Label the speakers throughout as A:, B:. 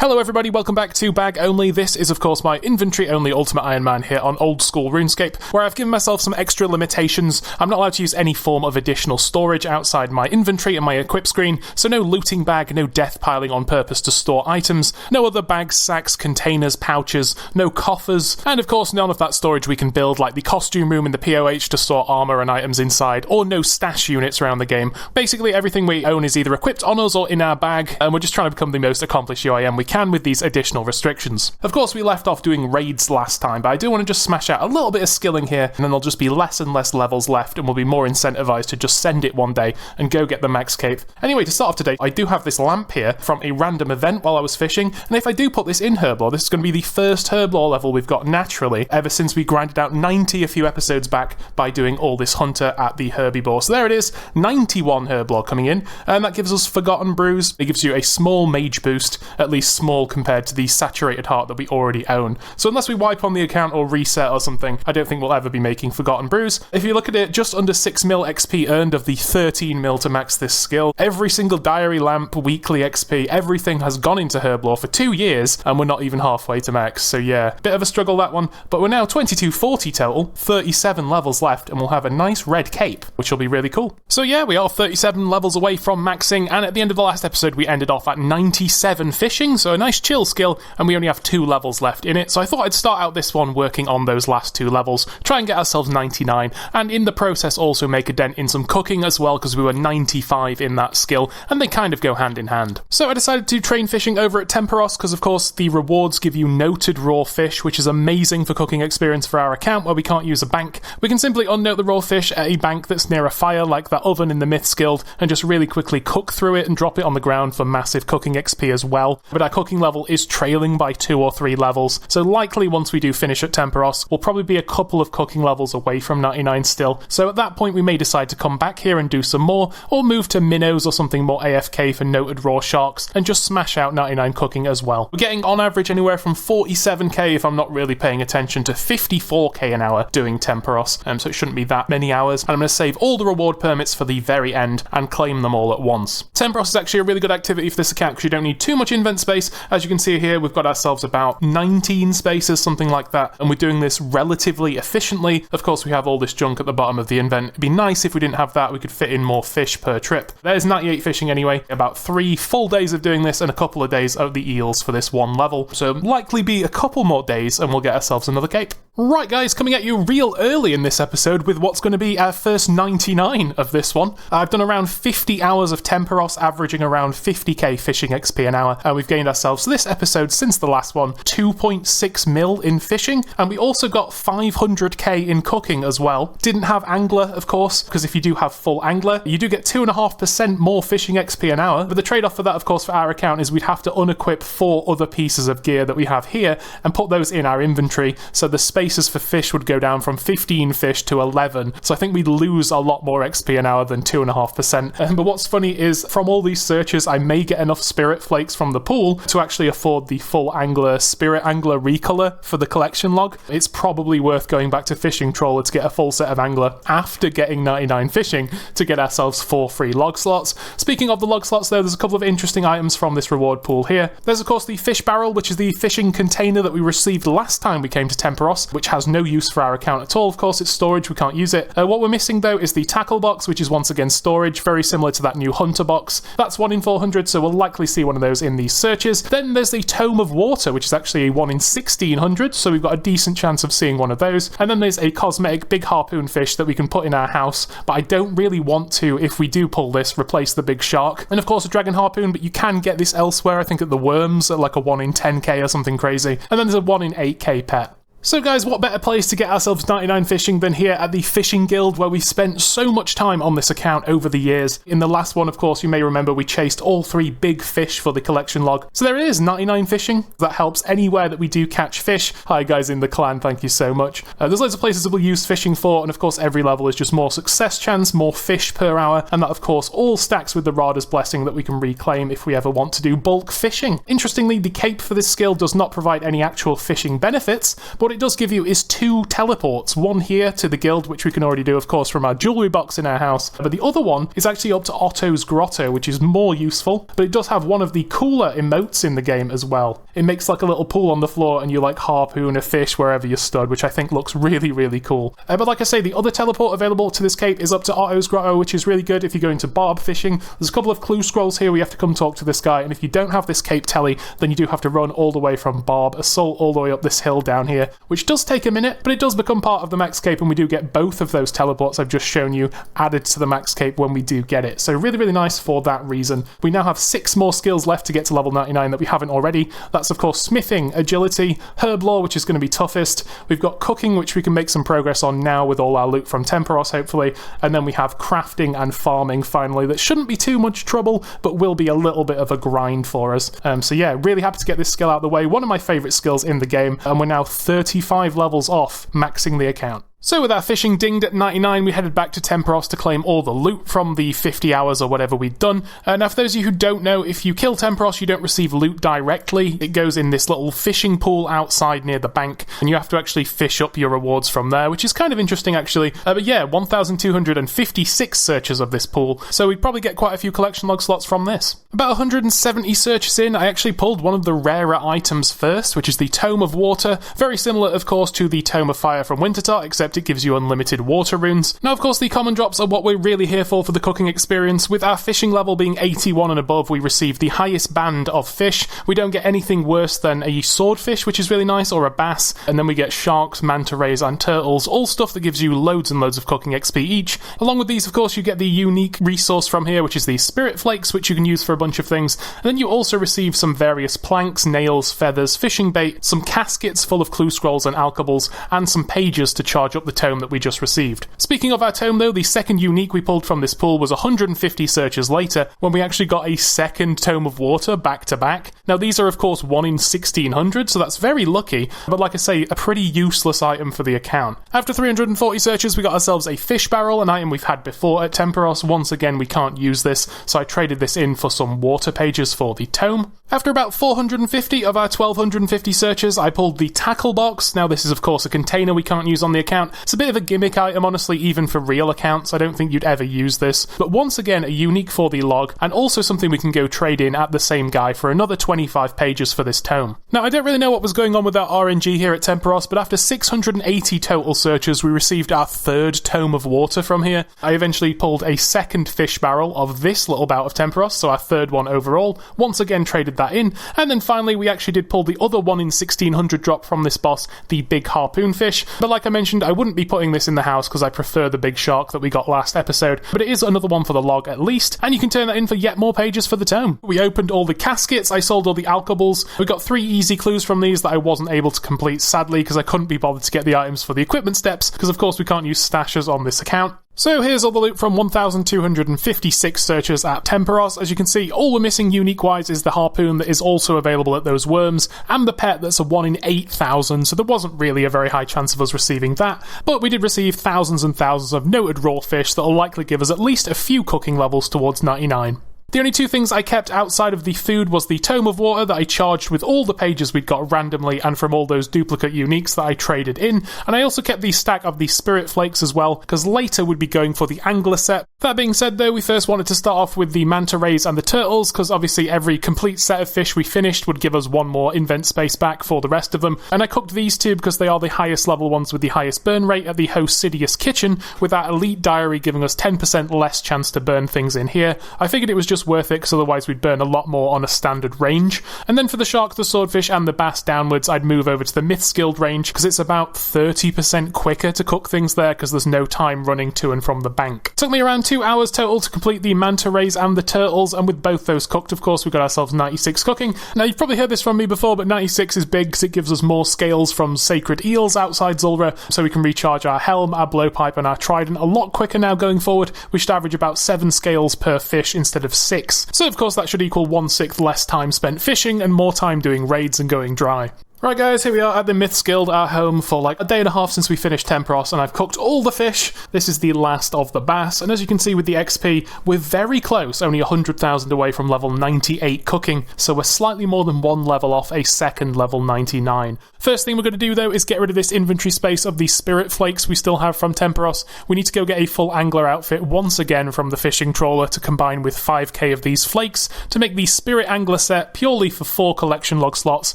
A: Hello everybody, welcome back to Bag Only. This is of course my inventory only Ultimate Iron Man here on Oldschool Runescape, where I've given myself some extra limitations. I'm not allowed to use any form of additional storage outside my inventory and my equip screen, so no looting bag, no death piling on purpose to store items, no other bags, sacks, containers, pouches, no coffers, and of course none of that storage we can build like the costume room in the POH to store armor and items inside, or no stash units around the game. Basically everything we own is either equipped on us or in our bag, and we're just trying to become the most accomplished UIM we can with these additional restrictions. Of course, we left off doing raids last time, but I do want to just smash out a little bit of skilling here, and then there'll just be less and less levels left, and we'll be more incentivized to just send it one day and go get the max cape. Anyway, to start off today, I do have this lamp here from a random event while I was fishing, and if I do put this in Herblore, this is going to be the first Herblore level we've got naturally ever since we grinded out 90 a few episodes back by doing all this hunter at the Herbivore. So there it is, 91 Herblore coming in, and that gives us Forgotten Brews. It gives you a small mage boost, at least small compared to the saturated heart that we already own. So unless we wipe on the account or reset or something, I don't think we'll ever be making Forgotten Brews. If you look at it, just under 6 mil XP earned of the 13 mil to max this skill. Every single diary lamp, weekly XP, everything has gone into Herblore for 2 years, and we're not even halfway to max. So yeah, bit of a struggle that one, but we're now 2240 total, 37 levels left, and we'll have a nice red cape, which will be really cool. So yeah, we are 37 levels away from maxing, and at the end of the last episode, we ended off at 97 fishing, so a nice chill skill, and we only have 2 levels left in it, so I thought I'd start out this one working on those last 2 levels, try and get ourselves 99, and in the process also make a dent in some cooking as well, because we were 95 in that skill, and they kind of go hand in hand. So I decided to train fishing over at Temperos, because of course the rewards give you noted raw fish, which is amazing for cooking experience for our account where we can't use a bank. We can simply unnote the raw fish at a bank that's near a fire, like that oven in the Myths Guild, and just really quickly cook through it and drop it on the ground for massive cooking XP as well. But our cooking level is trailing by 2 or 3 levels, so likely once we do finish at Temperos, we'll probably be a couple of cooking levels away from 99 still, so at that point we may decide to come back here and do some more, or move to minnows or something more AFK for noted raw sharks, and just smash out 99 cooking as well. We're getting on average anywhere from 47k if I'm not really paying attention to 54k an hour doing Temperos, so it shouldn't be that many hours, and I'm going to save all the reward permits for the very end and claim them all at once. Temperos is actually a really good activity for this account because you don't need too much invent space. As you can see here, we've got ourselves about 19 spaces, something like that, and we're doing this relatively efficiently. Of course, we have all this junk at the bottom of the invent. It'd be nice if we didn't have that, we could fit in more fish per trip. There's 98 fishing anyway, about 3 full days of doing this and a couple of days of the eels for this one level, so likely be a couple more days and we'll get ourselves another cape. Right guys, coming at you real early in this episode with what's going to be our first 99 of this one. I've done around 50 hours of Temperos, averaging around 50k fishing XP an hour, and we've gained ourselves this episode since the last one 2.6 mil in fishing, and we also got 500k in cooking as well. Didn't have angler, of course, because if you do have full angler, you do get 2.5% more fishing XP an hour, but the trade-off for that, of course, for our account is we'd have to unequip 4 other pieces of gear that we have here and put those in our inventory, so the spaces for fish would go down from 15 fish to 11, so I think we'd lose a lot more XP an hour than 2.5%. But what's funny is, from all these searches, I may get enough spirit flakes from the pool to actually afford the full angler spirit angler recolor for the collection log. It's probably worth going back to Fishing Trawler to get a full set of angler after getting 99 fishing to get ourselves 4 free log slots. Speaking of the log slots though, there's a couple of interesting items from this reward pool here. There's of course the fish barrel, which is the fishing container that we received last time we came to Temperos, which has no use for our account at all. Of course, it's storage, we can't use it. What we're missing though is the tackle box, which is once again storage, very similar to that new hunter box. That's 1 in 400, so we'll likely see one of those in these searches. Then there's the Tome of Water, which is actually a 1 in 1600, so we've got a decent chance of seeing one of those. And then there's a cosmetic big harpoon fish that we can put in our house, but I don't really want to, if we do pull this, replace the big shark. And of course a dragon harpoon, but you can get this elsewhere, I think at the Worms, at like a 1 in 10k or something crazy. And then there's a 1 in 8k pet. So guys, what better place to get ourselves 99 fishing than here at the Fishing Guild, where we spent so much time on this account over the years. In the last one, of course, you may remember we chased all 3 big fish for the collection log. So there it is, 99 fishing. That helps anywhere that we do catch fish. Hi guys in the clan, thank you so much. There's loads of places that we'll use fishing for, and of course every level is just more success chance, more fish per hour, and that of course all stacks with the Rada's Blessing that we can reclaim if we ever want to do bulk fishing. Interestingly, the cape for this skill does not provide any actual fishing benefits, but what it does give you is 2 teleports. One here to the guild, which we can already do, of course, from our jewellery box in our house. But the other one is actually up to Otto's Grotto, which is more useful. But it does have one of the cooler emotes in the game as well. It makes like a little pool on the floor and you like harpoon a fish wherever you're stood, which I think looks really, really cool. But like I say, the other teleport available to this cape is up to Otto's Grotto, which is really good if you're going to barb fishing. There's a couple of clue scrolls here where you have to come talk to this guy, and if you don't have this cape telly, then you do have to run all the way from Barb Assault all the way up this hill down here, which does take a minute, but it does become part of the max cape, and we do get both of those teleports I've just shown you added to the max cape when we do get it. So really, really nice for that reason. We now have 6 more skills left to get to level 99 that we haven't already. That's of course smithing, agility, herb lore, which is going to be toughest. We've got cooking, which we can make some progress on now with all our loot from Temperos, hopefully. And then we have crafting and farming finally. That shouldn't be too much trouble, but will be a little bit of a grind for us. So yeah, really happy to get this skill out of the way. One of my favourite skills in the game, and we're now 35 levels off maxing the account. So with our fishing dinged at 99, we headed back to Temperos to claim all the loot from the 50 hours or whatever we'd done. Now for those of you who don't know, if you kill Temperos, you don't receive loot directly. It goes in this little fishing pool outside near the bank, and you have to actually fish up your rewards from there, which is kind of interesting actually. But yeah, 1,256 searches of this pool, so we'd probably get quite a few collection log slots from this. About 170 searches in, I actually pulled one of the rarer items first, which is the Tome of Water. Very similar, of course, to the Tome of Fire from Wintertot, except it gives you unlimited water runes. Now, of course, the common drops are what we're really here for the cooking experience. With our fishing level being 81 and above, we receive the highest band of fish. We don't get anything worse than a swordfish, which is really nice, or a bass, and then we get sharks, manta rays, and turtles, all stuff that gives you loads and loads of cooking XP each. Along with these, of course, you get the unique resource from here, which is the spirit flakes, which you can use for a bunch of things. And then you also receive some various planks, nails, feathers, fishing bait, some caskets full of clue scrolls and alkables, and some pages to charge up the tome that we just received. Speaking of our tome though, the second unique we pulled from this pool was 150 searches later, when we actually got a second Tome of Water back to back. Now these are of course 1 in 1600, so that's very lucky, but like I say, a pretty useless item for the account. After 340 searches, we got ourselves a fish barrel, an item we've had before at Temperos. Once again, we can't use this, so I traded this in for some water pages for the tome. After about 450 of our 1250 searches, I pulled the tackle box. Now this is of course a container we can't use on the account. It's a bit of a gimmick item, honestly, even for real accounts. I don't think you'd ever use this. But once again, a unique for the log, and also something we can go trade in at the same guy for another 25 pages for this tome. Now, I don't really know what was going on with our RNG here at Temperos, but after 680 total searches, we received our third Tome of Water from here. I eventually pulled a second fish barrel of this little bout of Temperos, so our third one overall. Once again, traded that in. And then finally, we actually did pull the other 1 in 1600 drop from this boss, the big harpoon fish. But like I mentioned, I wouldn't be putting this in the house because I prefer the big shark that we got last episode, but it is another one for the log at least, and you can turn that in for yet more pages for the tome. We opened all the caskets, I sold all the alkables. We got 3 easy clues from these that I wasn't able to complete, sadly, because I couldn't be bothered to get the items for the equipment steps, because of course we can't use stashes on this account. So here's all the loot from 1,256 searches at Temperos. As you can see, all we're missing unique-wise is the harpoon that is also available at those worms, and the pet that's a 1 in 8,000, so there wasn't really a very high chance of us receiving that, but we did receive thousands and thousands of noted raw fish that will likely give us at least a few cooking levels towards 99. The only 2 things I kept outside of the food was the Tome of Water that I charged with all the pages we'd got randomly and from all those duplicate uniques that I traded in, and I also kept the stack of the Spirit Flakes as well, because later we'd be going for the Angler set. That being said though, we first wanted to start off with the Manta Rays and the Turtles, because obviously every complete set of fish we finished would give us 1 more invent space back for the rest of them, and I cooked these 2 because they are the highest level ones with the highest burn rate at the Hosidious Kitchen, with that Elite Diary giving us 10% less chance to burn things in here. I figured it was just worth it, because otherwise we'd burn a lot more on a standard range. And then for the shark, the swordfish, and the bass downwards, I'd move over to the Myths Guild range, because it's about 30% quicker to cook things there, because there's no time running to and from the bank. It took me around 2 hours total to complete the Manta Rays and the Turtles, and with both those cooked, of course, we got ourselves 96 cooking. Now, you've probably heard this from me before, but 96 is big, because it gives us more scales from sacred eels outside Zulrah, so we can recharge our helm, our blowpipe, and our trident a lot quicker now going forward. We should average about 7 scales per fish instead of 6. So of course that should equal 1/6 less time spent fishing and more time doing raids and going dry. Right guys, here we are at the Myths Guild, our home for like a day and a half since we finished Temperos, and I've cooked all the fish. This is the last of the bass, and as you can see with the XP, we're very close, only 100,000 away from level 98 cooking, so we're slightly more than one level off a second level 99. First thing we're going to do though is get rid of this inventory space of the spirit flakes we still have from Temperos. We need to go get a full angler outfit once again from the fishing trawler to combine with 5k of these flakes to make the spirit angler set purely for 4 collection log slots,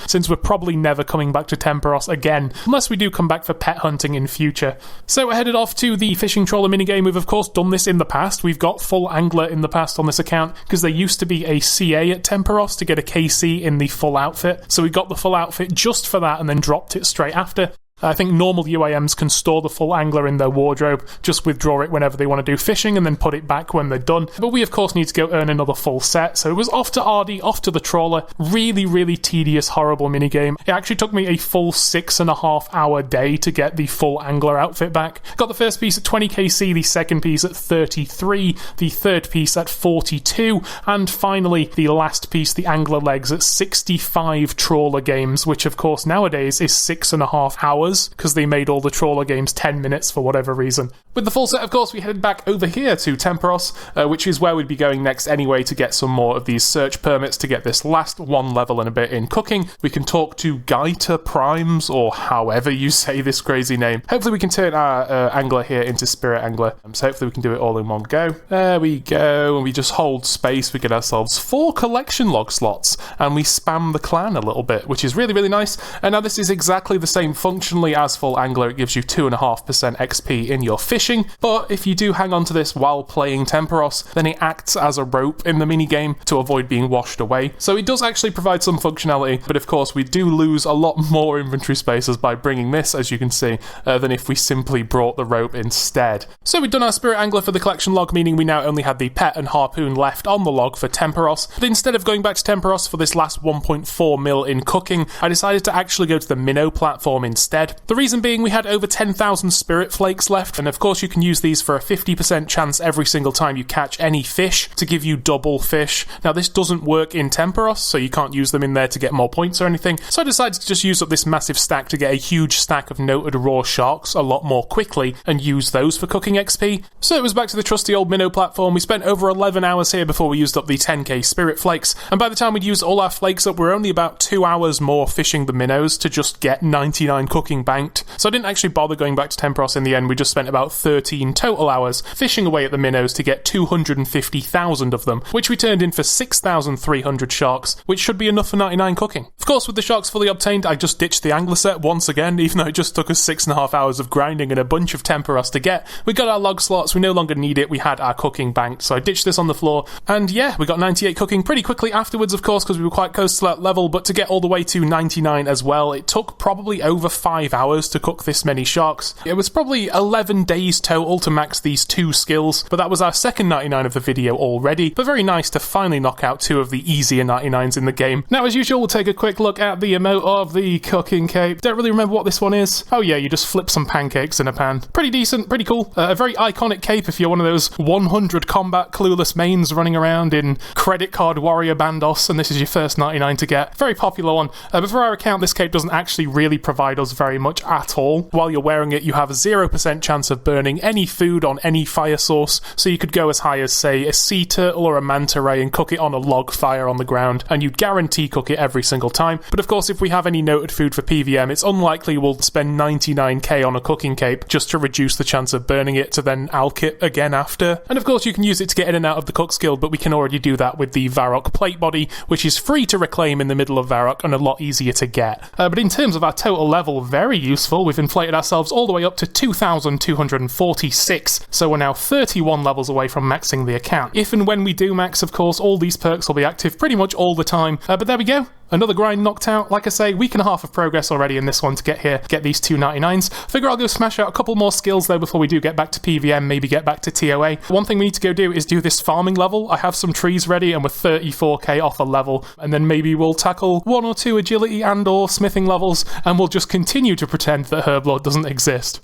A: since we're probably never coming back to Temperos again, unless we do come back for pet hunting in future. So we're headed off to the fishing trawler minigame. We've of course done this in the past. We've got full angler in the past on this account, because there used to be a CA at Temperos to get a KC in the full outfit. So we got the full outfit just for that and then dropped it straight after. I think normal UIMs can store the full angler in their wardrobe, just withdraw it whenever they want to do fishing and then put it back when they're done. But we of course need to go earn another full set, so it was off to RD, off to the trawler. Really tedious, horrible minigame. It actually took me a full 6.5 hour day to get the full angler outfit back. Got the first piece at 20kc, the second piece at 33, the third piece at 42, and finally the last piece, the angler legs, at 65 trawler games, which of course nowadays is 6.5 hours. Because they made all the trawler games 10 minutes for whatever reason. With the full set, of course, we headed back over here to Temperos, which is where we'd be going next anyway to get some more of these search permits to get this last one level and a bit in cooking. We can talk to Gaita Primes, or however you say this crazy name. Hopefully we can turn our angler here into spirit angler, so hopefully we can do it all in one go. There we go, and we just hold space, we get ourselves 4 collection log slots, and we spam the clan a little bit, which is really nice. And now this is exactly the same functionally as full angler. It gives you 2.5% XP in your fishing, but if you do hang on to this while playing Temperos, then it acts as a rope in the minigame to avoid being washed away. So it does actually provide some functionality, but of course we do lose a lot more inventory spaces by bringing this, as you can see, than if we simply brought the rope instead. So we've done our spirit angler for the collection log, meaning we now only had the pet and harpoon left on the log for Temperos. But instead of going back to Temperos for this last 1.4 mil in cooking, I decided to actually go to the minnow platform instead. The reason being we had over 10,000 spirit flakes left, and of course you can use these for a 50% chance every single time you catch any fish to give you double fish. Now this doesn't work in Temperos, so you can't use them in there to get more points or anything, so I decided to just use up this massive stack to get a huge stack of noted raw sharks a lot more quickly and use those for cooking XP. So it was back to the trusty old minnow platform. We spent over 11 hours here before we used up the 10k spirit flakes, and by the time we'd used all our flakes up, we're only about 2 hours more fishing the minnows to just get 99 cooking banked. So I didn't actually bother going back to Temperos in the end. We just spent about 13 total hours fishing away at the minnows to get 250,000 of them, which we turned in for 6,300 sharks, which should be enough for 99 cooking. Of course, with the sharks fully obtained, I just ditched the angler set once again, even though it just took us 6.5 hours of grinding and a bunch of Temperos to get. We got our log slots, we no longer need it, we had our cooking banked, so I ditched this on the floor, and yeah, we got 98 cooking pretty quickly afterwards, of course, because we were quite close to that level, but to get all the way to 99 as well, it took probably over 5 hours to cook this many sharks. It was probably 11 days total to max these 2 skills, but that was our second 99 of the video already, but very nice to finally knock out 2 of the easier 99s in the game. Now as usual, we'll take a quick look at the emote of the cooking cape. Don't really remember what this one is. Oh yeah, you just flip some pancakes in a pan. Pretty decent, pretty cool. A very iconic cape if you're one of those 100 combat clueless mains running around in credit card warrior bandos, and this is your first 99 to get. Very popular one, but for our account this cape doesn't actually really provide us very much at all. While you're wearing it, you have a 0% chance of burning any food on any fire source, so you could go as high as, say, a sea turtle or a manta ray and cook it on a log fire on the ground, and you'd guarantee cook it every single time. But of course, if we have any noted food for PVM, it's unlikely we'll spend 99k on a cooking cape just to reduce the chance of burning it to then alch it again after. And of course, you can use it to get in and out of the Cook's Guild, but we can already do that with the Varrock plate body, which is free to reclaim in the middle of Varrock and a lot easier to get. But in terms of our total level, very useful. We've inflated ourselves all the way up to 2,246, so we're now 31 levels away from maxing the account. If and when we do max, of course, all these perks will be active pretty much all the time, but there we go. Another grind knocked out. Like I say, week and a half of progress already in this one to get here, get these 299s. Figure I'll go smash out a couple more skills though before we do get back to PVM, maybe get back to TOA. One thing we need to go do is do this farming level. I have some trees ready and we're 34k off a level, and then maybe we'll tackle 1 or 2 agility and or smithing levels, and we'll just continue to pretend that Herblord doesn't exist.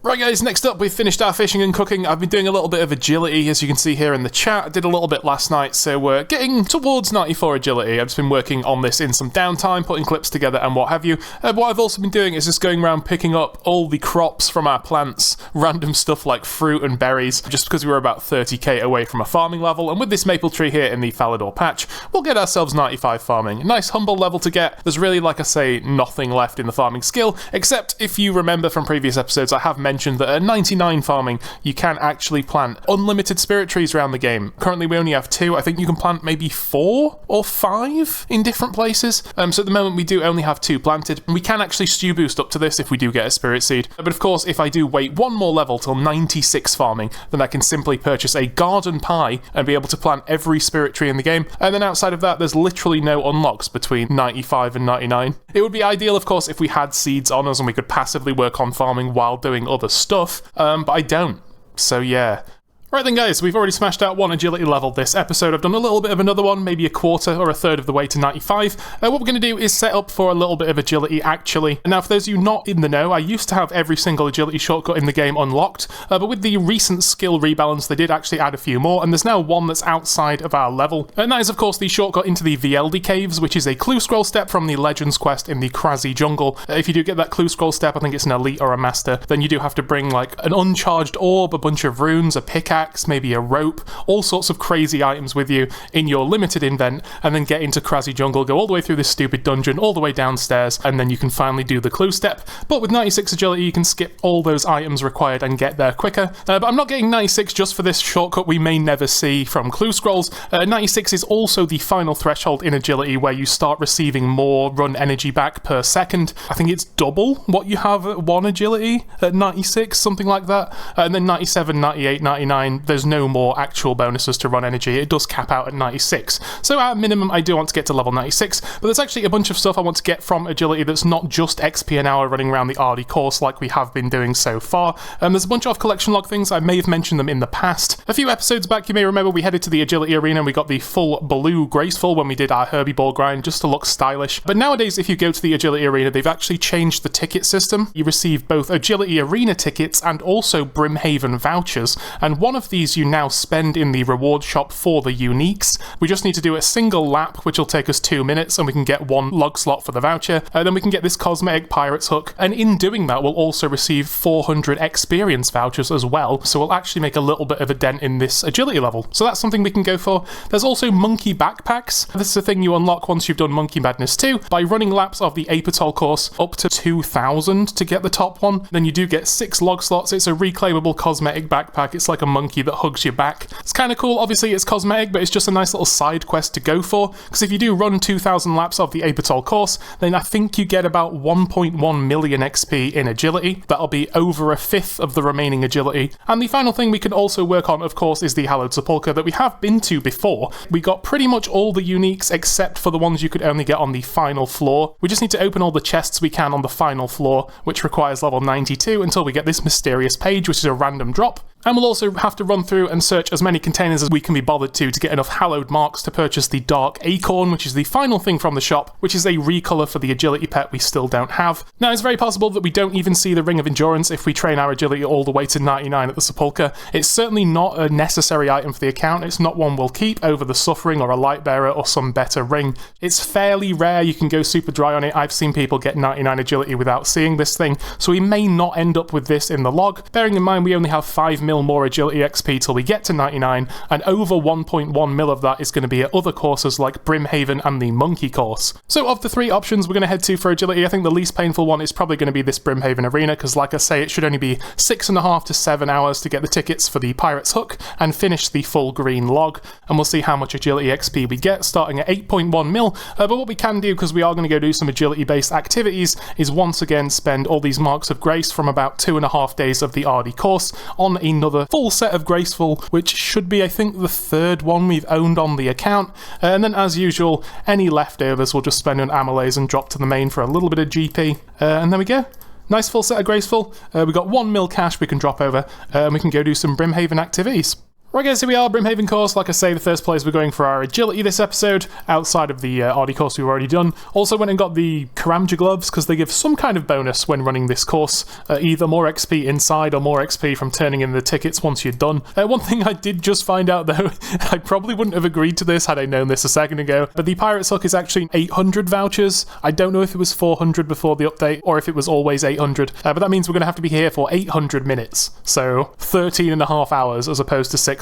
A: Right guys, next up we've finished our fishing and cooking. I've been doing a little bit of agility, as you can see here in the chat. I did a little bit last night, so we're getting towards 94 agility. I've just been working on this in some downtime, putting clips together and what have you. What I've also been doing is just going around picking up all the crops from our plants, random stuff like fruit and berries, just because we were about 30k away from a farming level, and with this maple tree here in the Hallowed patch, we'll get ourselves 95 farming. A nice humble level to get. There's really, like I say, nothing left in the farming skill, except if you remember from previous episodes, I have mentioned that at 99 farming, you can actually plant unlimited spirit trees around the game. Currently, we only have 2. I think you can plant maybe 4 or 5 in different places. So at the moment, we do only have 2 planted. And we can actually stew boost up to this if we do get a spirit seed. But of course, if I do wait one more level till 96 farming, then I can simply purchase a garden pie and be able to plant every spirit tree in the game. And then outside of that, there's literally no unlocks between 95 and 99. It would be ideal, of course, if we had seeds on us and we could passively work on farming while doing other stuff. But I don't, so yeah. Right then guys, we've already smashed out 1 agility level this episode. I've done a little bit of another one, maybe a quarter or a third of the way to 95. What we're going to do is set up for a little bit of agility actually. Now for those of you not in the know, I used to have every single agility shortcut in the game unlocked, but with the recent skill rebalance they did actually add a few more, and there's now one that's outside of our level. And that is of course the shortcut into the Vieldi Caves, which is a clue scroll step from the Legends quest in the Krazi jungle. If you do get that clue scroll step, I think it's an elite or a master, then you do have to bring like an uncharged orb, a bunch of runes, a pickaxe, maybe a rope, all sorts of crazy items with you in your limited invent, and then get into Krazi Jungle, go all the way through this stupid dungeon, all the way downstairs, and then you can finally do the clue step. But with 96 agility, you can skip all those items required and get there quicker. But I'm not getting 96 just for this shortcut we may never see from clue scrolls. 96 is also the final threshold in agility where you start receiving more run energy back per second. I think it's double what you have at 1 agility at 96, something like that. And then 97, 98, 99, there's no more actual bonuses to run energy. It does cap out at 96. So at minimum, I do want to get to level 96, but there's actually a bunch of stuff I want to get from agility that's not just XP an hour running around the RD course like we have been doing so far. There's a bunch of collection log things. I may have mentioned them in the past. A few episodes back, you may remember we headed to the agility arena and we got the full blue graceful when we did our herbivore grind just to look stylish. But nowadays, if you go to the agility arena, they've actually changed the ticket system. You receive both agility arena tickets and also Brimhaven vouchers, and one of these you now spend in the reward shop for the uniques. We just need to do a single lap, which will take us 2 minutes, and we can get 1 log slot for the voucher. Then we can get this cosmetic pirate's hook, and in doing that we'll also receive 400 experience vouchers as well, so we'll actually make a little bit of a dent in this agility level. So that's something we can go for. There's also monkey backpacks. This is a thing you unlock once you've done Monkey Madness 2 by running laps of the Apatol course up to 2,000 to get the top one. Then you do get 6 log slots. It's a reclaimable cosmetic backpack. It's like a monkey that hugs your back. It's kind of cool. Obviously it's cosmetic, but it's just a nice little side quest to go for, because if you do run 2,000 laps of the Apatol course, then I think you get about 1.1 million XP in agility. That'll be over a fifth of the remaining agility. And the final thing we can also work on, of course, is the Hallowed Sepulchre that we have been to before. We got pretty much all the uniques except for the ones you could only get on the final floor. We just need to open all the chests we can on the final floor, which requires level 92 until we get this mysterious page, which is a random drop. And we'll also have to run through and search as many containers as we can be bothered to get enough hallowed marks to purchase the Dark Acorn, which is the final thing from the shop, which is a recolor for the agility pet we still don't have. Now, it's very possible that we don't even see the Ring of Endurance if we train our agility all the way to 99 at the Sepulchre. It's certainly not a necessary item for the account. It's not one we'll keep over the Suffering or a Lightbearer or some better ring. It's fairly rare. You can go super dry on it. I've seen people get 99 agility without seeing this thing, so we may not end up with this in the log. Bearing in mind we only have 5 mil more agility XP till we get to 99, and over 1.1 mil of that is going to be at other courses like Brimhaven and the Monkey course. So of the 3 options we're going to head to for agility, I think the least painful one is probably going to be this Brimhaven arena, because like I say, it should only be 6.5 to 7 hours to get the tickets for the Pirate's Hook and finish the full green log, and we'll see how much agility XP we get, starting at 8.1 mil, but what we can do, because we are going to go do some agility based activities, is once again spend all these marks of grace from about 2.5 days of the RD course on another full set of graceful, which should be, I think, the 3rd one we've owned on the account. And then as usual, any leftovers we'll just spend on amylase and drop to the main for a little bit of GP, and there we go. Nice full set of graceful. We got 1 mil cash we can drop over, and we can go do some Brimhaven activities. Right guys, here we are, Brimhaven course. Like I say, the first place we're going for our agility this episode, outside of the RD course we've already done. Also went and got the Karamja gloves, because they give some kind of bonus when running this course. Either more XP inside or more XP from turning in the tickets once you're done. One thing I did just find out though, I probably wouldn't have agreed to this had I known this a second ago, but the Pirate's Hook is actually 800 vouchers. I don't know if it was 400 before the update, or if it was always 800, but that means we're going to have to be here for 800 minutes. So 13 and a half hours as opposed to 6.5.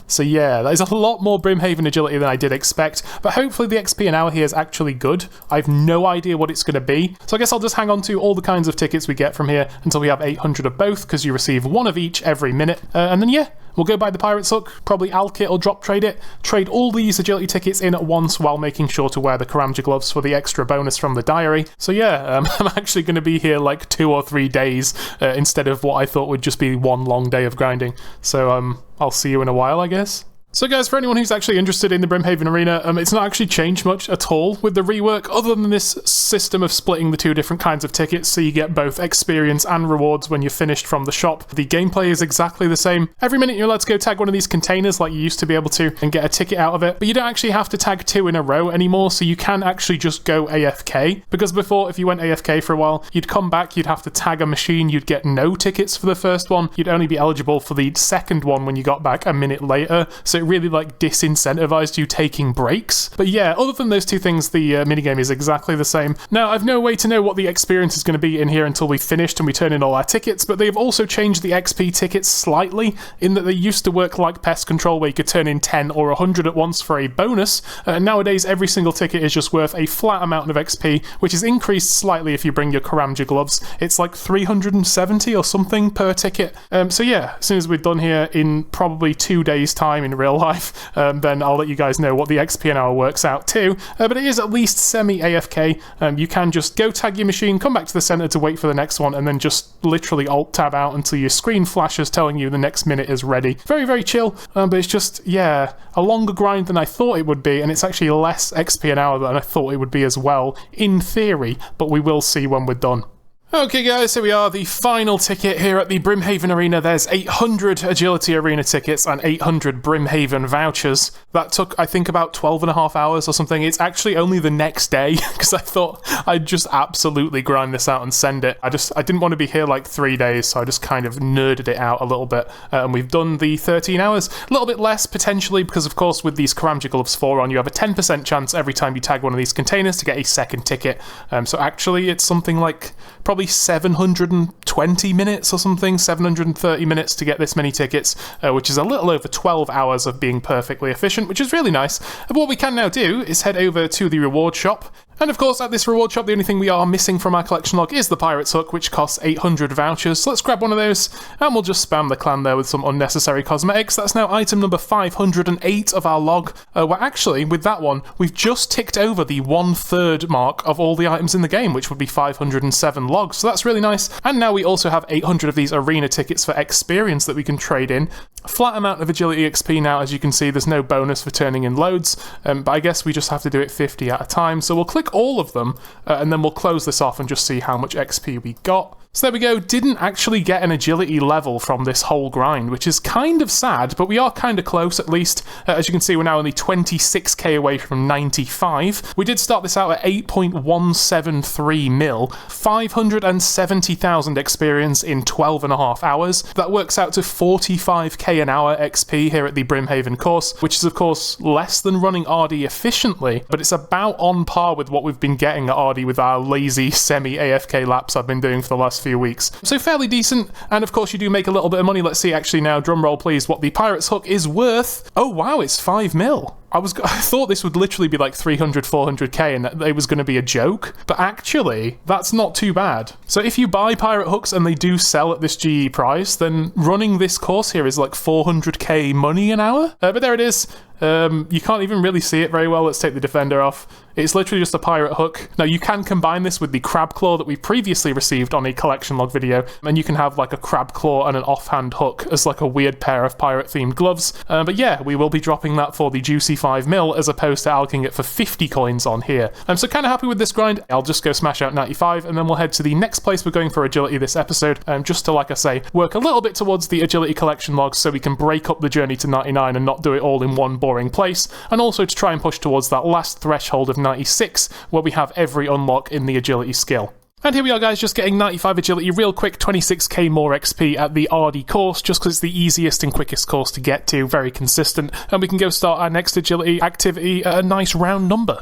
A: So yeah, that is a lot more Brimhaven agility than I did expect, but hopefully the XP an hour here is actually good. I have no idea what it's going to be, so I guess I'll just hang on to all the kinds of tickets we get from here until we have 800 of both, because you receive one of each every minute, and then yeah, we'll go buy the Pirate's Hook, probably alk it or drop trade it, trade all these agility tickets in at once while making sure to wear the Karamja gloves for the extra bonus from the diary. So yeah, I'm actually going to be here like 2 or 3 days instead of what I thought would just be one long day of grinding. So I'll see you in a while, I guess. So guys, for anyone who's actually interested in the Brimhaven arena, it's not actually changed much at all with the rework, other than this system of splitting the two different kinds of tickets, so you get both experience and rewards when you're finished from the shop. The gameplay is exactly the same. Every minute you're allowed to go tag one of these containers like you used to be able to and get a ticket out of it, but you don't actually have to tag 2 in a row anymore, so you can actually just go AFK, because before, if you went AFK for a while, you'd come back, you'd have to tag a machine, you'd get no tickets for the first one, you'd only be eligible for the second one when you got back a minute later, so it really like disincentivized you taking breaks. But yeah, other than those two things, the minigame is exactly the same. Now, I've no way to know what the experience is going to be in here until we've finished and we turn in all our tickets, but they've also changed the XP tickets slightly, in that they used to work like Pest Control, where you could turn in 10 or 100 at once for a bonus. Nowadays, every single ticket is just worth a flat amount of XP, which is increased slightly if you bring your Karamja gloves. It's like 370 or something per ticket. So yeah, as soon as we're done here in probably 2 days' time in real life, then I'll let you guys know what the XP an hour works out to, but it is at least semi-AFK. You can just go tag your machine, come back to the center to wait for the next one, and then just literally alt-tab out until your screen flashes telling you the next minute is ready. Very, very chill, but it's just, yeah, a longer grind than I thought it would be, and it's actually less XP an hour than I thought it would be as well, in theory, but we will see when we're done. Okay guys, here we are, the final ticket here at the Brimhaven Arena. There's 800 Agility Arena tickets and 800 Brimhaven vouchers. That took, I think, about 12.5 hours or something. It's actually only the next day, because I thought I'd just absolutely grind this out and send it. I didn't want to be here like 3 days, so I just kind of nerded it out a little bit. And we've done the 13 hours. A little bit less, potentially, because of course with these Karamja gloves 4 on, you have a 10% chance every time you tag one of these containers to get a second ticket. So actually it's something like probably 720 minutes or something, 730 minutes to get this many tickets, which is a little over 12 hours of being perfectly efficient, which is really nice. But what we can now do is head over to the reward shop. And of course, at this reward shop, the only thing we are missing from our collection log is the Pirate's Hook, which costs 800 vouchers. So let's grab one of those, and we'll just spam the clan there with some unnecessary cosmetics. That's now item number 508 of our log. Well, actually, with that one, we've just ticked over the 1/3 mark of all the items in the game, which would be 507 logs. So that's really nice. And now we also have 800 of these arena tickets for experience that we can trade in. Flat amount of agility XP now, as you can see. There's no bonus for turning in loads, but I guess we just have to do it 50 at a time. So we'll click all of them, and then we'll close this off and just see how much XP we got. So there we go, didn't actually get an agility level from this whole grind, which is kind of sad, but we are kind of close at least. As you can see, we're now only 26k away from 95. We did start this out at 8.173 mil, 570,000 experience in 12.5 hours. That works out to 45k an hour XP here at the Brimhaven course, which is of course less than running RD efficiently, but it's about on par with what we've been getting at RD with our lazy semi-AFK laps I've been doing for the last few weeks. So fairly decent, and of course you do make a little bit of money. Let's see actually now, drum roll please, what the Pirate's Hook is worth. Oh wow, it's 5 mil. I thought this would literally be like 300, 400k and that it was going to be a joke, but actually, that's not too bad. So if you buy Pirate Hooks and they do sell at this GE price, then running this course here is like 400k money an hour. But there it is. You can't even really see it very well. Let's take the defender off. It's literally just a Pirate Hook. Now you can combine this with the Crab Claw that we previously received on a collection log video, and you can have like a Crab Claw and an offhand hook as like a weird pair of pirate themed gloves. But yeah, we will be dropping that for the juicy 95 mil as opposed to alching it for 50 coins on here. I'm so kind of happy with this grind. I'll just go smash out 95 and then we'll head to the next place we're going for agility this episode, just to, like I say, work a little bit towards the agility collection logs so we can break up the journey to 99 and not do it all in one boring place, and also to try and push towards that last threshold of 96 where we have every unlock in the agility skill. And here we are, guys, just getting 95 agility real quick, 26k more XP at the RD course, just because it's the easiest and quickest course to get to, very consistent, and we can go start our next agility activity at a nice round number.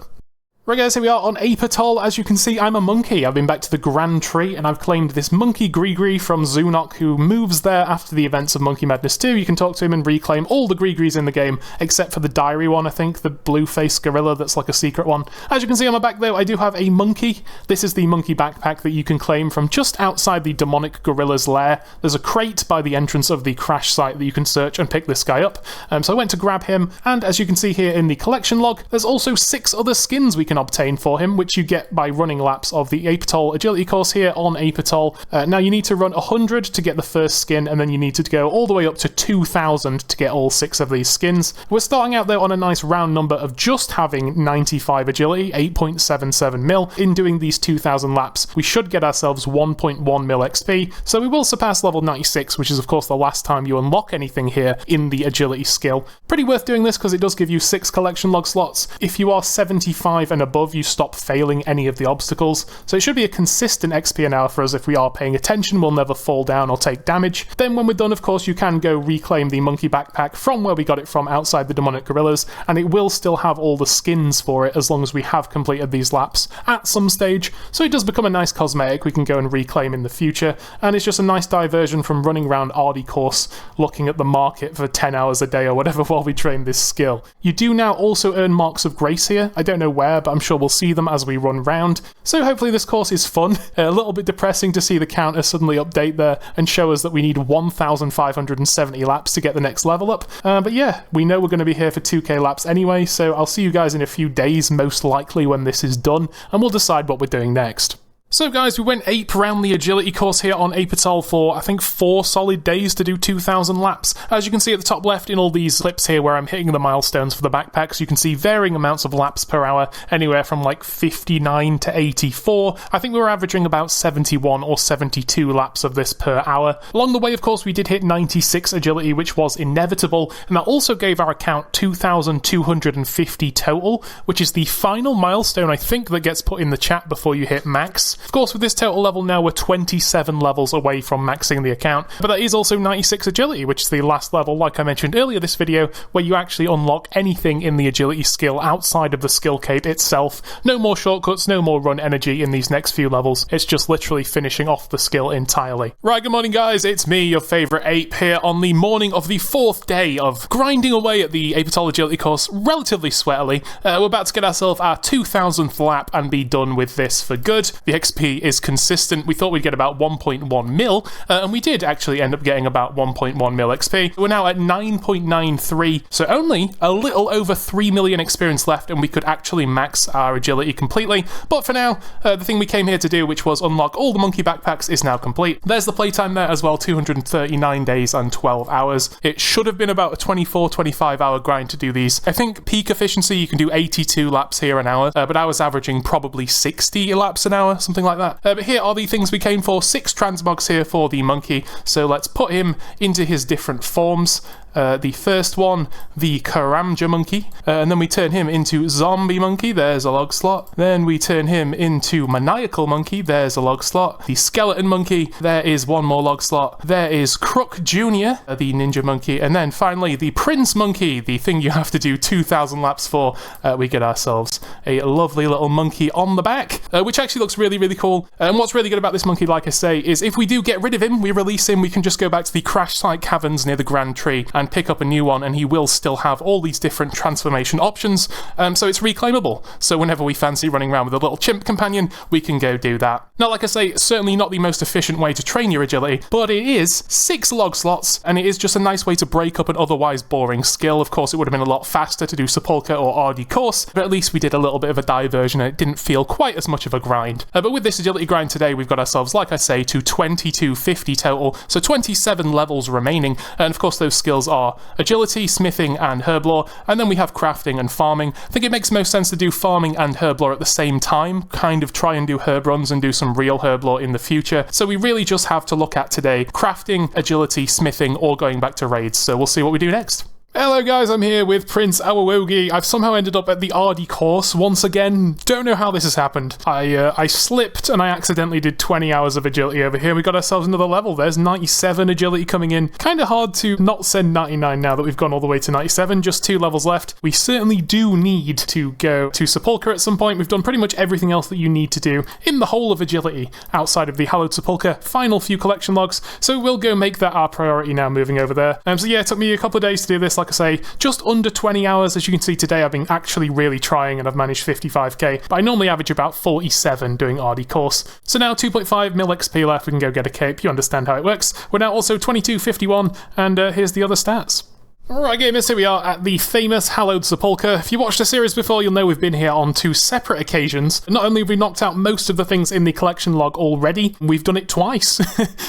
A: Right guys, here we are on Apatol. As you can see, I'm a monkey. I've been back to the Grand Tree, and I've claimed this monkey Grigri from Zunok, who moves there after the events of Monkey Madness 2. You can talk to him and reclaim all the Grigris in the game, except for the diary one, I think, the blue-faced gorilla that's like a secret one. As you can see on my back, though, I do have a monkey. This is the monkey backpack that you can claim from just outside the demonic gorilla's lair. There's a crate by the entrance of the crash site that you can search and pick this guy up. So I went to grab him, and as you can see here in the collection log, there's also 6 other skins we can obtain for him, which you get by running laps of the Apatol agility course here on Apatol. Now you need to run 100 to get the first skin, and then you need to go all the way up to 2,000 to get all 6 of these skins. We're starting out though on a nice round number of just having 95 agility, 8.77 mil. In doing these 2,000 laps, we should get ourselves 1.1 mil XP, so we will surpass level 96, which is of course the last time you unlock anything here in the agility skill. Pretty worth doing this because it does give you 6 collection log slots. If you are 75 and above, you stop failing any of the obstacles, so it should be a consistent XP an hour for us if we are paying attention. We'll never fall down or take damage. Then when we're done, of course, you can go reclaim the monkey backpack from where we got it from outside the demonic gorillas, and it will still have all the skins for it as long as we have completed these laps at some stage, so it does become a nice cosmetic we can go and reclaim in the future, and it's just a nice diversion from running around RD course looking at the market for 10 hours a day or whatever while we train this skill. You do now also earn marks of grace here. I don't know where, but I'm sure we'll see them as we run round, so hopefully this course is fun. A little bit depressing to see the counter suddenly update there and show us that we need 1,570 laps to get the next level up, but yeah, we know we're going to be here for 2k laps anyway, so I'll see you guys in a few days most likely when this is done, and we'll decide what we're doing next. So guys, we went ape around the agility course here on Apatol for, I think, 4 solid days to do 2,000 laps. As you can see at the top left in all these clips here where I'm hitting the milestones for the backpacks, you can see varying amounts of laps per hour, anywhere from like 59 to 84. I think we were averaging about 71 or 72 laps of this per hour. Along the way, of course, we did hit 96 agility, which was inevitable, and that also gave our account 2,250 total, which is the final milestone, I think, that gets put in the chat before you hit max. Of course, with this total level now, we're 27 levels away from maxing the account, but that is also 96 agility, which is the last level, like I mentioned earlier this video, where you actually unlock anything in the agility skill outside of the skill cape itself. No more shortcuts, no more run energy in these next few levels. It's just literally finishing off the skill entirely. Right, good morning guys, it's me, your favourite ape, here on the morning of the 4th day of grinding away at the Apatol agility course relatively sweatily. We're about to get ourselves our 2,000th lap and be done with this for good. The XP is consistent. We thought we'd get about 1.1 mil, and we did actually end up getting about 1.1 mil XP. We're now at 9.93, so only a little over 3 million experience left, and we could actually max our agility completely. But for now, the thing we came here to do, which was unlock all the monkey backpacks, is now complete. There's the playtime there as well, 239 days and 12 hours. It should have been about a 24-25 hour grind to do these. I think peak efficiency, you can do 82 laps here an hour, but I was averaging probably 60 laps an hour, something like that. But here are the things we came for. 6 transmogs here for the monkey, so let's put him into his different forms. The first one, the Karamja monkey, and then we turn him into zombie monkey, there's a log slot. Then we turn him into maniacal monkey, there's a log slot. The skeleton monkey, there is one more log slot. There is Crook Jr., the ninja monkey, and then finally the prince monkey, the thing you have to do 2,000 laps for. We get ourselves a lovely little monkey on the back, which actually looks really, really cool. And what's really good about this monkey, like I say, is if we do get rid of him, we release him, we can just go back to the crash site caverns near the Grand Tree and pick up a new one, and he will still have all these different transformation options, so it's reclaimable. So whenever we fancy running around with a little chimp companion, we can go do that. Now, like I say, certainly not the most efficient way to train your agility, but it is 6 log slots, and it is just a nice way to break up an otherwise boring skill. Of course, it would have been a lot faster to do Sepulchre or RD course, but at least we did a little bit of a diversion and it didn't feel quite as much of a grind. But with this agility grind today, we've got ourselves, like I say, to 2250 total, so 27 levels remaining, and of course those skills skills are agility, smithing, and herblore, and then we have crafting and farming. I think it makes most sense to do farming and herblore at the same time, kind of try and do herb runs and do some real herblore in the future. So we really just have to look at today crafting, agility, smithing, or going back to raids. So we'll see what we do next. Hello guys, I'm here with Prince Awawogi. I've somehow ended up at the RD course once again. Don't know how this has happened. I slipped and I accidentally did 20 hours of agility over here. We got ourselves another level. There's 97 agility coming in. Kind of hard to not send 99 now that we've gone all the way to 97. Just 2 levels left. We certainly do need to go to Sepulchre at some point. We've done pretty much everything else that you need to do in the whole of agility outside of the Hallowed Sepulchre final few collection logs. So we'll go make that our priority now moving over there. So yeah, it took me a couple of days to do this. Like I say, just under 20 hours. As you can see today, I've been actually really trying and I've managed 55k, but I normally average about 47 doing RD course. So now 2.5 mil XP left, we can go get a cape. You understand how it works. We're now also 2251, and here's the other stats. Right gamers, here we are at the famous Hallowed Sepulchre. If you watched the series before, you'll know we've been here on 2 separate occasions. Not only have we knocked out most of the things in the collection log already, we've done it twice.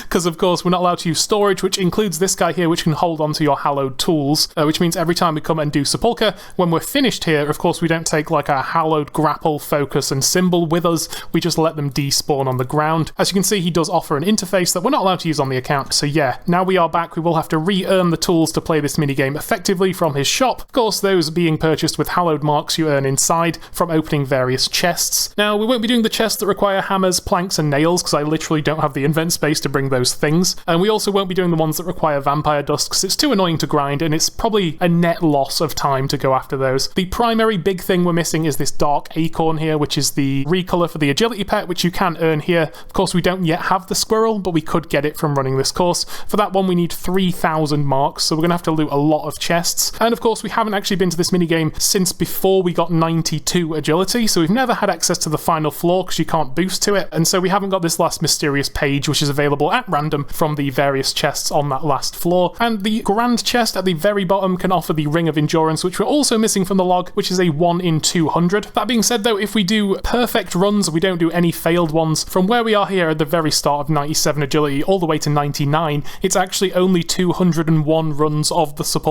A: Because of course we're not allowed to use storage, which includes this guy here, which can hold onto your Hallowed tools, which means every time we come and do Sepulchre, when we're finished here, of course we don't take like our Hallowed grapple, focus and symbol with us, we just let them despawn on the ground. As you can see, he does offer an interface that we're not allowed to use on the account. So yeah, now we are back, we will have to re-earn the tools to play this minigame effectively from his shop. Of course, those being purchased with Hallowed marks you earn inside from opening various chests. Now, we won't be doing the chests that require hammers, planks, and nails, because I literally don't have the invent space to bring those things. And we also won't be doing the ones that require vampire dust, because it's too annoying to grind, and it's probably a net loss of time to go after those. The primary big thing we're missing is this dark acorn here, which is the recolor for the agility pet, which you can earn here. Of course, we don't yet have the squirrel, but we could get it from running this course. For that one, we need 3,000 marks, so we're going to have to loot a lot of chests. And of course, we haven't actually been to this minigame since before we got 92 agility, so we've never had access to the final floor because you can't boost to it, and so we haven't got this last mysterious page, which is available at random from the various chests on that last floor. And the grand chest at the very bottom can offer the Ring of Endurance, which we're also missing from the log, which is a 1 in 200. That being said though, if we do perfect runs, we don't do any failed ones, from where we are here at the very start of 97 agility all the way to 99, it's actually only 201 runs of the Sepulchre.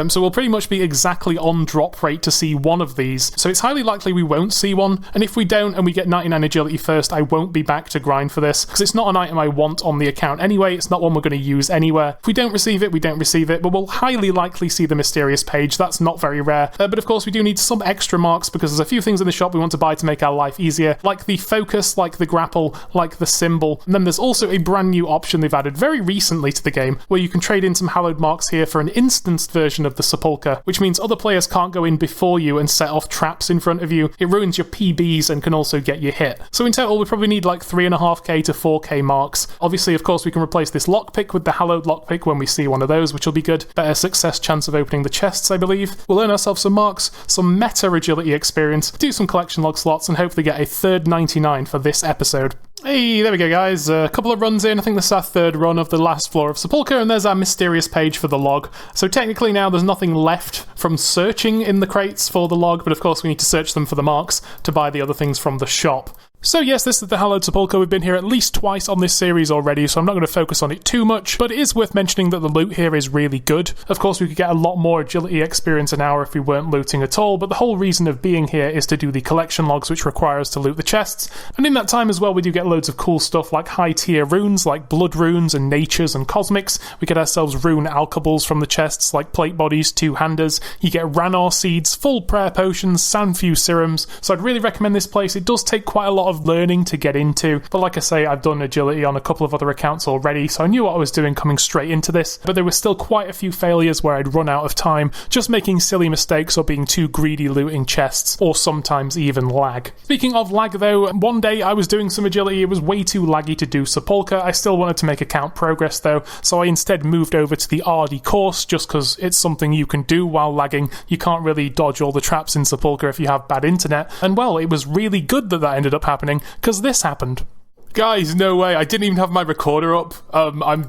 A: So we'll pretty much be exactly on drop rate to see one of these. So it's highly likely we won't see one, and if we don't and we get 99 agility first, I won't be back to grind for this, because it's not an item I want on the account anyway, it's not one we're going to use anywhere. If we don't receive it, we don't receive it, but we'll highly likely see the mysterious page. That's not very rare, but of course we do need some extra marks, because there's a few things in the shop we want to buy to make our life easier, like the focus, like the grapple, like the symbol. And then there's also a brand new option they've added very recently to the game, where you can trade in some Hallowed marks here for an instanced version of the Sepulchre, which means other players can't go in before you and set off traps in front of you. It ruins your PBs and can also get you hit. So in total, we probably need like 3.5k to 4k marks. Obviously, of course, we can replace this lockpick with the Hallowed lockpick when we see one of those, which will be good. Better success chance of opening the chests, I believe. We'll earn ourselves some marks, some meta agility experience, do some collection log slots, and hopefully get a third 99 for this episode. Hey, there we go guys, a couple of runs in. I think this is our 3rd run of the last floor of Sepulchre, and there's our mysterious page for the log. So technically now there's nothing left from searching in the crates for the log, but of course we need to search them for the marks to buy the other things from the shop. So yes, this is the Hallowed Sepulchre. We've been here at least twice on this series already, so I'm not going to focus on it too much, but it is worth mentioning that the loot here is really good. Of course, we could get a lot more agility experience an hour if we weren't looting at all, but the whole reason of being here is to do the collection logs, which require us to loot the chests. And in that time as well, we do get loads of cool stuff like high-tier runes, like blood runes and natures and cosmics. We get ourselves rune alkables from the chests, like plate bodies, two-handers. You get Ranor seeds, full prayer potions, Sanfew serums. So I'd really recommend this place. It does take quite a lot of learning to get into, but like I say, I've done agility on a couple of other accounts already, so I knew what I was doing coming straight into this, but there were still quite a few failures where I'd run out of time, just making silly mistakes or being too greedy looting chests, or sometimes even lag. Speaking of lag though, one day I was doing some agility, it was way too laggy to do Sepulchre. I still wanted to make account progress though, so I instead moved over to the RD course, just because it's something you can do while lagging. You can't really dodge all the traps in Sepulchre if you have bad internet, and well, it was really good that that ended up happening, because this happened. Guys, no way, I didn't even have my recorder up. I'm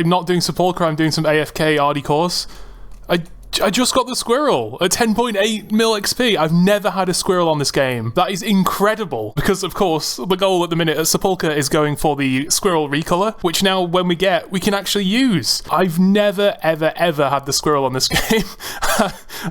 A: not doing Sepulchre, I'm doing some AFK RD course. I just got the squirrel at 10.8 mil XP. I've never had a squirrel on this game. That is incredible because, of course, the goal at the minute at Sepulchre is going for the squirrel recolor, which now when we get, we can actually use. I've never, ever, ever had the squirrel on this game.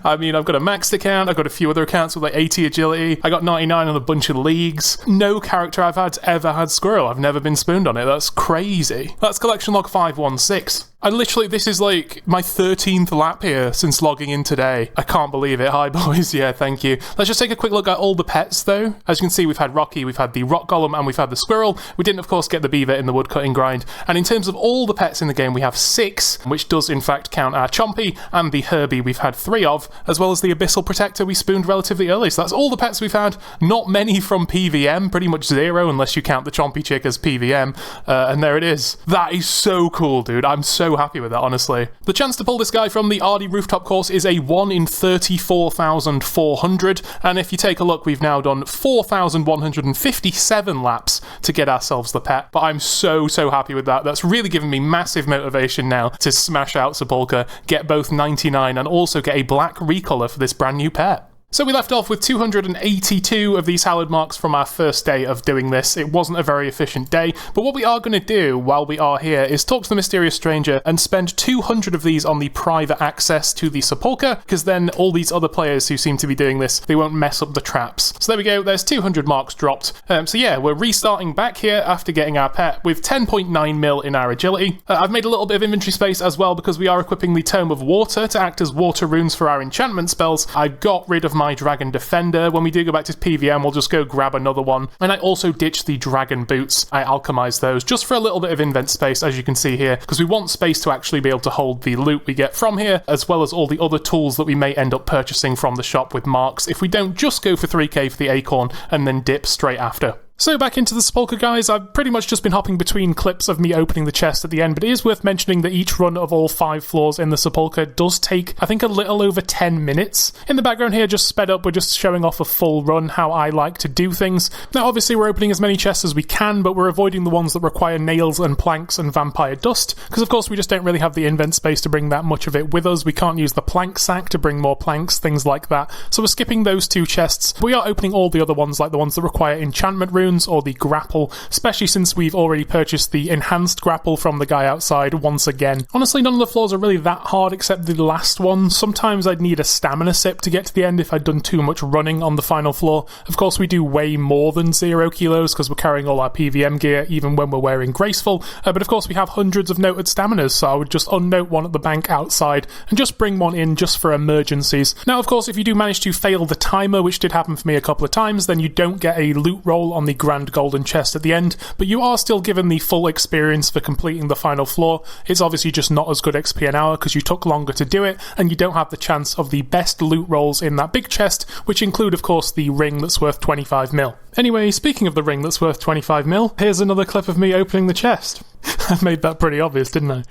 A: I mean, I've got a maxed account. I've got a few other accounts with like 80 agility. I got 99 on a bunch of leagues. No character I've had ever had squirrel. I've never been spooned on it. That's crazy. That's collection log 516. I literally, this is like my 13th lap here since logging in today. I can't believe it. Hi, boys. Yeah, thank you. Let's just take a quick look at all the pets, though. As you can see, we've had Rocky, we've had the rock golem, and we've had the squirrel. We didn't, of course, get the beaver in the woodcutting grind. And in terms of all the pets in the game, we have 6, which does, in fact, count our Chompy, and the Herbie we've had 3 of, as well as the Abyssal Protector we spooned relatively early. So that's all the pets we've had. Not many from PVM, pretty much 0, unless you count the Chompy chick as PVM. And there it is. That is so cool, dude. I'm so happy with that, honestly. The chance to pull this guy from the RD rooftop course is a 1 in 34,400, and if you take a look, we've now done 4,157 laps to get ourselves the pet, but I'm so happy with that. That's really given me massive motivation now to smash out Sepulchre, get both 99 and also get a black recolor for this brand new pet. So we left off with 282 of these hallowed marks from our first day of doing this. It wasn't a very efficient day, but what we are going to do while we are here is talk to the mysterious stranger and spend 200 of these on the private access to the Sepulchre, because then all these other players who seem to be doing this, they won't mess up the traps. So there we go, there's 200 marks dropped. So yeah, we're restarting back here after getting our pet with 10.9 mil in our agility. I've made a little bit of inventory space as well because we are equipping the Tome of Water to act as water runes for our enchantment spells. I got rid of my Dragon Defender. When we do go back to PVM, we'll just go grab another one. And I also ditched the Dragon Boots. I alchemized those just for a little bit of invent space, as you can see here, because we want space to actually be able to hold the loot we get from here, as well as all the other tools that we may end up purchasing from the shop with marks if we don't just go for 3k for the acorn and then dip straight after. So back into the Sepulchre, guys. I've pretty much just been hopping between clips of me opening the chest at the end, but it is worth mentioning that each run of all 5 floors in the Sepulchre does take, I think, a little over 10 minutes. In the background here, just sped up, we're just showing off a full run, how I like to do things. Now, obviously, we're opening as many chests as we can, but we're avoiding the ones that require nails and planks and vampire dust, because of course we just don't really have the invent space to bring that much of it with us. We can't use the plank sack to bring more planks, things like that. So we're skipping those 2 chests. We are opening all the other ones, like the ones that require enchantment runes, or the grapple, especially since we've already purchased the enhanced grapple from the guy outside once again. Honestly, none of the floors are really that hard except the last one. Sometimes I'd need a stamina sip to get to the end if I'd done too much running on the final floor. Of course, we do way more than 0 kilos because we're carrying all our PVM gear even when we're wearing graceful, but of course we have hundreds of noted staminas, so I would just unnote one at the bank outside and just bring one in just for emergencies. Now, of course, if you do manage to fail the timer, which did happen for me a couple of times, then you don't get a loot roll on the grand golden chest at the end, but you are still given the full experience for completing the final floor. It's obviously just not as good XP an hour because you took longer to do it, and you don't have the chance of the best loot rolls in that big chest, which include, of course, the ring that's worth 25 mil. Anyway, speaking of the ring that's worth 25 mil, here's another clip of me opening the chest. I made that pretty obvious, didn't I?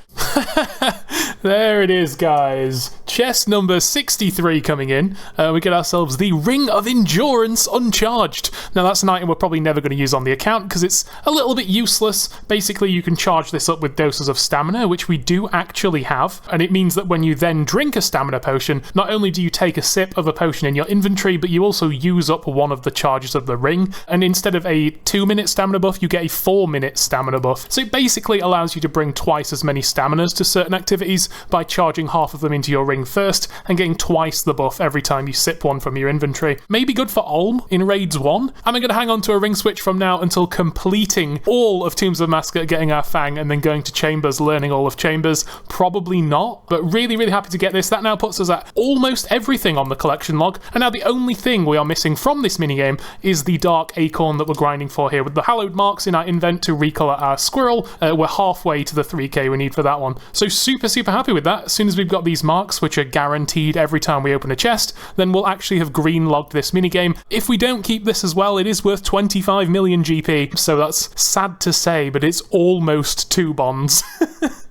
A: There it is, guys. Chest number 63 coming in. We get ourselves the Ring of Endurance Uncharged. Now, that's an item we're probably never going to use on the account because it's a little bit useless. Basically, you can charge this up with doses of stamina, which we do actually have. And it means that when you then drink a stamina potion, not only do you take a sip of a potion in your inventory, but you also use up one of the charges of the ring. And instead of a 2-minute stamina buff, you get a 4-minute stamina buff. So it basically allows you to bring twice as many staminas to certain activities by charging half of them into your ring first and getting twice the buff every time you sip one from your inventory. Maybe good for Olm in Raids 1. Am I going to hang on to a ring switch from now until completing all of Tombs of Massacre, getting our Fang, and then going to Chambers, learning all of Chambers? Probably not, but really, really happy to get this. That now puts us at almost everything on the collection log, and now the only thing we are missing from this minigame is the Dark Acorn that we're grinding for here. With the hallowed marks in our invent to recolor our squirrel, we're halfway to the 3k we need for that one. So super happy with that. As soon as we've got these marks, which are guaranteed every time we open a chest, then we'll actually have green logged this minigame. If we don't keep this as well, it is worth 25 million GP, so that's sad to say, but it's almost 2 bonds.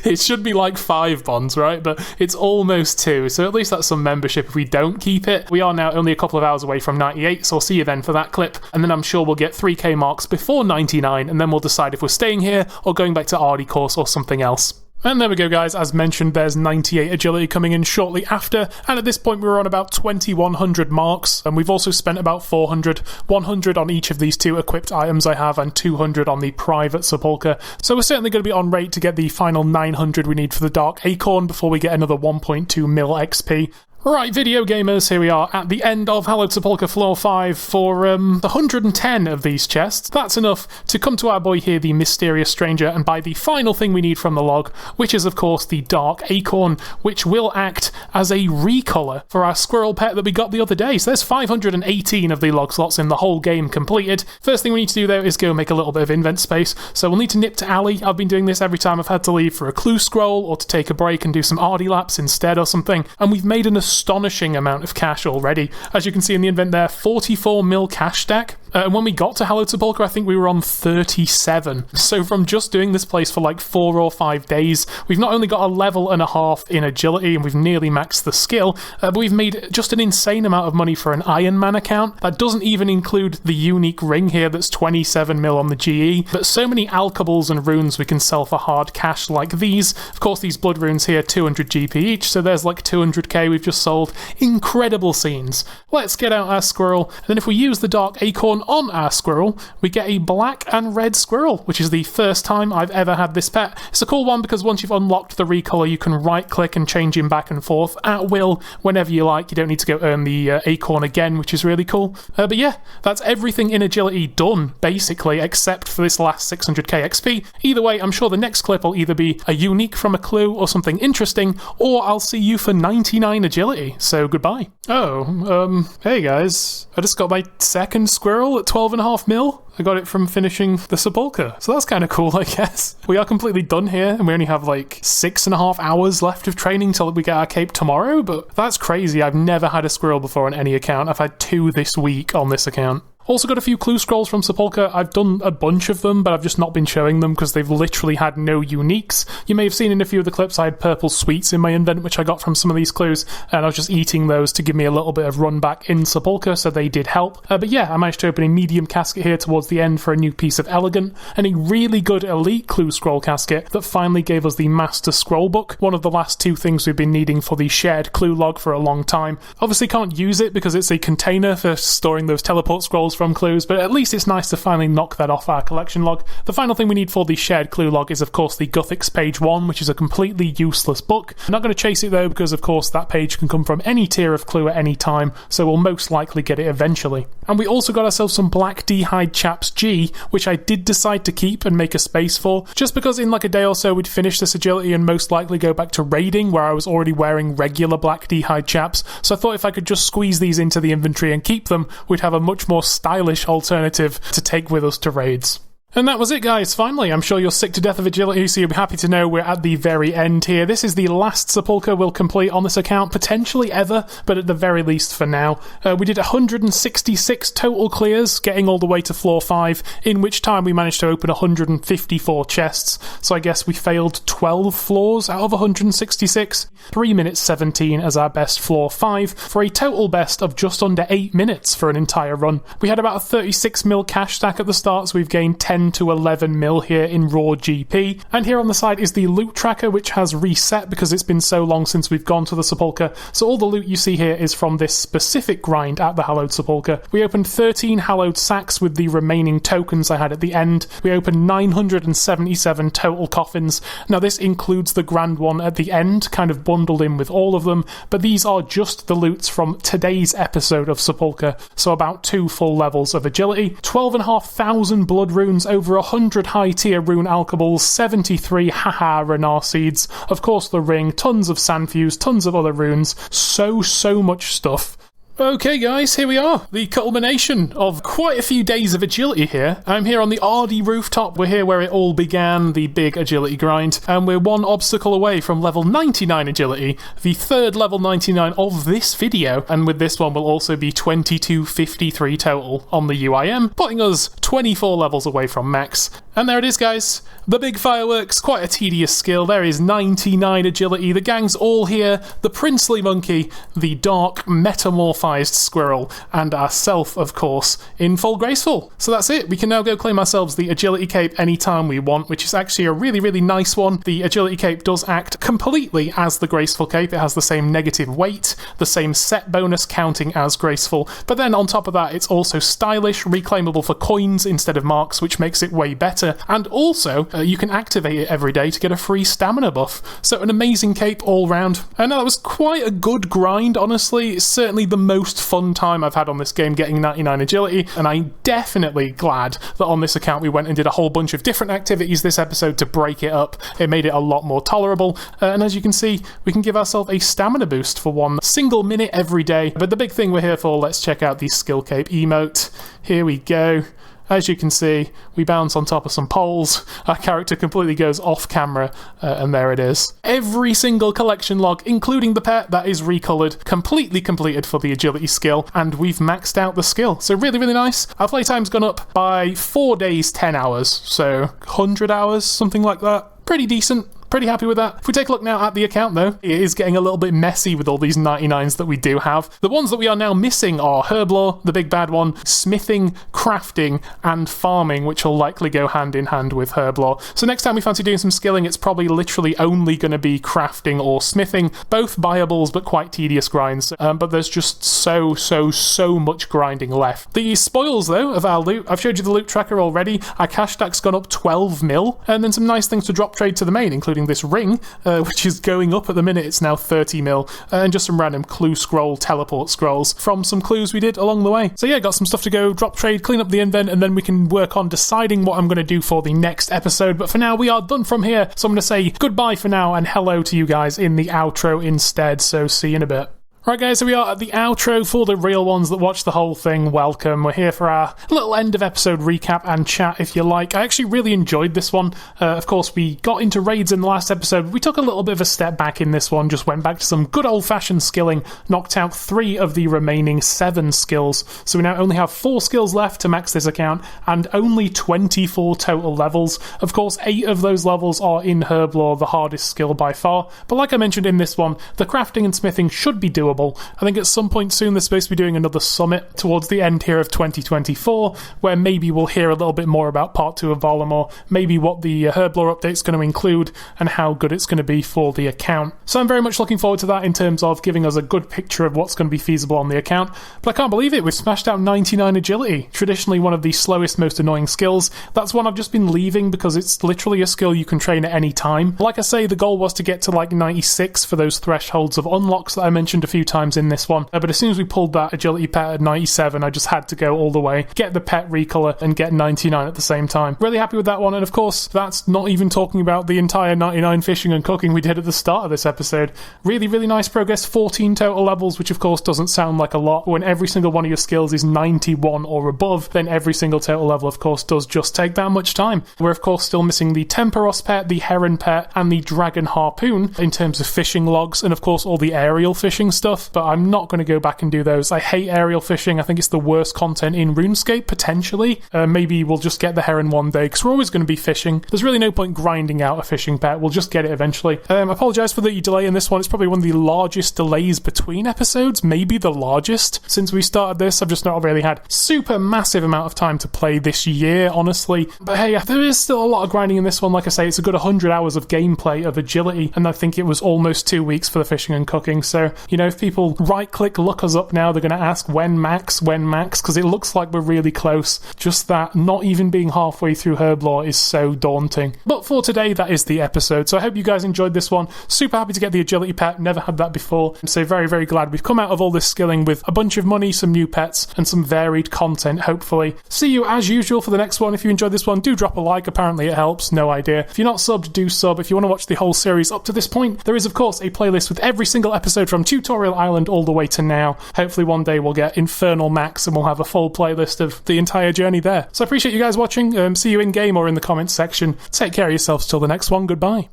A: It should be like 5 bonds, right? But it's almost 2, so at least that's some membership if we don't keep it. We are now only a couple of hours away from 98, so I'll see you then for that clip, and then I'm sure we'll get 3k marks before 99, and then we'll decide if we're staying here or going back to RD course or something else. And there we go, guys. As mentioned, there's 98 agility coming in shortly after, and at this point we were on about 2100 marks, and we've also spent about 400, 100 on each of these 2 equipped items I have, and 200 on the private sepulchre. So we're certainly going to be on rate to get the final 900 we need for the Dark Acorn before we get another 1.2 mil XP. Right, video gamers, here we are at the end of Hallowed Sepulchre Floor 5 for 110 of these chests. That's enough to come to our boy here, the Mysterious Stranger, and buy the final thing we need from the log, which is, of course, the Dark Acorn, which will act as a recolor for our squirrel pet that we got the other day. So there's 518 of the log slots in the whole game completed. First thing we need to do, though, is go make a little bit of invent space. So we'll need to nip to Alley. I've been doing this every time I've had to leave for a clue scroll or to take a break and do some RD laps instead or something, and we've made an astonishing amount of cash already. As you can see in the invent there, 44 mil cash stack. And when we got to Hallowed Sepulchre, I think we were on 37. So from just doing this place for like 4 or 5 days, we've not only got a level and a half in agility, and we've nearly maxed the skill, but we've made just an insane amount of money for an Iron Man account. That doesn't even include the unique ring here that's 27 mil on the GE, but so many alchables and runes we can sell for hard cash like these. Of course, these blood runes here, 200 GP each, so there's like 200k we've just sold. Incredible scenes. Let's get out our squirrel, and then if we use the Dark Acorn on our squirrel, we get a black and red squirrel, which is the first time I've ever had this pet. It's a cool one because once you've unlocked the recolor, you can right click and change him back and forth at will whenever you like. You don't need to go earn the acorn again, which is really cool. But yeah, that's everything in agility done, basically, except for this last 600k XP. Either way, I'm sure the next clip will either be a unique from a clue or something interesting, or I'll see you for 99 agility. So goodbye. Oh, hey guys, I just got my second squirrel at 12.5 mil. I got it from finishing the Sepulchre, so that's kind of cool, I guess. We are completely done here, and we only have like 6.5 hours left of training till we get our cape tomorrow, but that's crazy. I've never had a squirrel before on any account. I've had 2 this week on this account. Also got a few clue scrolls from Sepulchre. I've done a bunch of them, but I've just not been showing them because they've literally had no uniques. You may have seen in a few of the clips I had purple sweets in my invent, which I got from some of these clues, and I was just eating those to give me a little bit of run back in Sepulchre, so they did help. But yeah, I managed to open a medium casket here towards the end for a new piece of elegant, and a really good elite clue scroll casket that finally gave us the master scroll book, one of the last 2 things we've been needing for the shared clue log for a long time. Obviously can't use it because it's a container for storing those teleport scrolls from clues, but at least it's nice to finally knock that off our collection log. The final thing we need for the shared clue log is, of course, the Guthix page 1, which is a completely useless book. I'm not going to chase it though, because of course that page can come from any tier of clue at any time, so we'll most likely get it eventually. And we also got ourselves some Black D-Hide Chaps G, which I did decide to keep and make a space for, just because in like a day or so we'd finish this agility and most likely go back to raiding, where I was already wearing regular Black D-Hide Chaps, so I thought if I could just squeeze these into the inventory and keep them, we'd have a much more stylish alternative to take with us to raids. And that was it, guys. Finally, I'm sure you're sick to death of agility, so you'll be happy to know we're at the very end here. This is the last Sepulchre we'll complete on this account, potentially ever, but at the very least for now. We did 166 total clears, getting all the way to floor 5, in which time we managed to open 154 chests, so I guess we failed 12 floors out of 166. 3 minutes 17 as our best floor 5, for a total best of just under 8 minutes for an entire run. We had about a 36 mil cash stack at the start, so we've gained 10 to 11 mil here in raw GP. And here on the side is the loot tracker, which has reset because it's been so long since we've gone to the Sepulchre. So all the loot you see here is from this specific grind at the Hallowed Sepulchre. We opened 13 Hallowed sacks with the remaining tokens I had at the end. We opened 977 total coffins. Now this includes the grand one at the end, kind of bundled in with all of them, but these are just the loots from today's episode of Sepulchre, so about 2 full levels of agility, 12,500 blood runes, over 100 high-tier rune alchables, 73 haha Renar seeds, of course the ring, tons of sand fuse, tons of other runes, so much stuff. Okay guys, here we are, the culmination of quite a few days of agility here. I'm here on the RD rooftop, we're here where it all began, the big agility grind, and we're 1 obstacle away from level 99 agility, the 3rd level 99 of this video, and with this one we'll also be 2253 total on the UIM, putting us 24 levels away from max. And there it is, guys. The big fireworks, quite a tedious skill. There is 99 agility. The gang's all here. The princely monkey, the dark metamorphized squirrel, and ourself, of course, in full graceful. So that's it. We can now go claim ourselves the agility cape anytime we want, which is actually a really, really nice one. The agility cape does act completely as the graceful cape. It has the same negative weight, the same set bonus counting as graceful, but then on top of that, it's also stylish, reclaimable for coins instead of marks, which makes it way better. And also, you can activate it every day to get a free stamina buff. So an amazing cape all round. And that was quite a good grind, honestly. It's certainly the most fun time I've had on this game getting 99 agility, and I'm definitely glad that on this account we went and did a whole bunch of different activities this episode to break it up. It made it a lot more tolerable, and as you can see, we can give ourselves a stamina boost for 1 single minute every day. But the big thing we're here for, let's check out the skill cape emote. Here we go. As you can see, we bounce on top of some poles, our character completely goes off camera, and there it is. Every single collection log, including the pet, that is recolored, completely completed for the agility skill, and we've maxed out the skill. So really, really nice. Our playtime's gone up by 4 days, 10 hours, so 100 hours, something like that. Pretty decent. Pretty happy with that. If we take a look now at the account though, it is getting a little bit messy with all these 99s that we do have. The ones that we are now missing are Herblore, the big bad one, smithing, crafting, and farming, which will likely go hand in hand with Herblore. So next time we fancy doing some skilling, it's probably literally only going to be crafting or smithing, both viables but quite tedious grinds. But there's just so much grinding left. The spoils though of our loot, I've showed you the loot tracker already. Our cash stack's gone up 12 mil, and then some nice things to drop trade to the main, including this ring, which is going up at the minute. It's now 30 mil, and just some random clue scroll, teleport scrolls from some clues we did along the way. So yeah, got some stuff to go drop trade, clean up the invent, and then we can work on deciding what I'm going to do for the next episode. But for now, we are done from here, so I'm going to say goodbye for now and hello to you guys in the outro instead, so see you in a bit. Right guys, so we are at the outro. For the real ones that watch the whole thing, welcome. We're here for our little end of episode recap and chat, if you like. I actually really enjoyed this one. Of course, we got into raids in the last episode. We took a little bit of a step back in this one, just went back to some good old-fashioned skilling, knocked out 3 of the remaining 7 skills. So we now only have 4 skills left to max this account, and only 24 total levels. Of course, 8 of those levels are in Herblore, the hardest skill by far. But like I mentioned in this one, the crafting and smithing should be doable. I think at some point soon they're supposed to be doing another summit towards the end here of 2024, where maybe we'll hear a little bit more about part 2 of Valamor, maybe what the Herblore update's going to include, and how good it's going to be for the account. So I'm very much looking forward to that in terms of giving us a good picture of what's going to be feasible on the account. But I can't believe it, we've smashed out 99 agility, traditionally one of the slowest, most annoying skills. That's one I've just been leaving because it's literally a skill you can train at any time. Like I say, the goal was to get to like 96 for those thresholds of unlocks that I mentioned a few times in this one, but as soon as we pulled that agility pet at 97, I just had to go all the way, get the pet recolor, and get 99 at the same time. Really happy with that one, and of course, that's not even talking about the entire 99 fishing and cooking we did at the start of this episode. Really, really nice progress, 14 total levels, which of course doesn't sound like a lot, but when every single one of your skills is 91 or above, then every single total level, of course, does just take that much time. We're of course still missing the Temperos pet, the Heron pet, and the Dragon Harpoon in terms of fishing logs, and of course all the aerial fishing stuff, but I'm not going to go back and do those. I hate aerial fishing. I think it's the worst content in RuneScape, potentially. Maybe we'll just get the Heron one day, because we're always going to be fishing. There's really no point grinding out a fishing pet. We'll just get it eventually. I apologise for the delay in this one. It's probably one of the largest delays between episodes, maybe the largest since we started this. I've just not really had super massive amount of time to play this year, honestly. But hey, there is still a lot of grinding in this one. Like I say, it's a good 100 hours of gameplay of agility, and I think it was almost 2 weeks for the fishing and cooking. So, you know, if people right-click, look us up now, they're going to ask when max, because it looks like we're really close. Just that not even being halfway through Herblore is so daunting. But for today, that is the episode. So I hope you guys enjoyed this one. Super happy to get the agility pet. Never had that before. So very, very glad we've come out of all this skilling with a bunch of money, some new pets, and some varied content, hopefully. See you as usual for the next one. If you enjoyed this one, do drop a like. Apparently it helps. No idea. If you're not subbed, do sub. If you want to watch the whole series up to this point, there is, of course, a playlist with every single episode from Tutorial Island all the way to now. Hopefully one day we'll get Infernal Max and we'll have a full playlist of the entire journey there. So I appreciate you guys watching. See you in game or in the comments section. Take care of yourselves till the next one. Goodbye.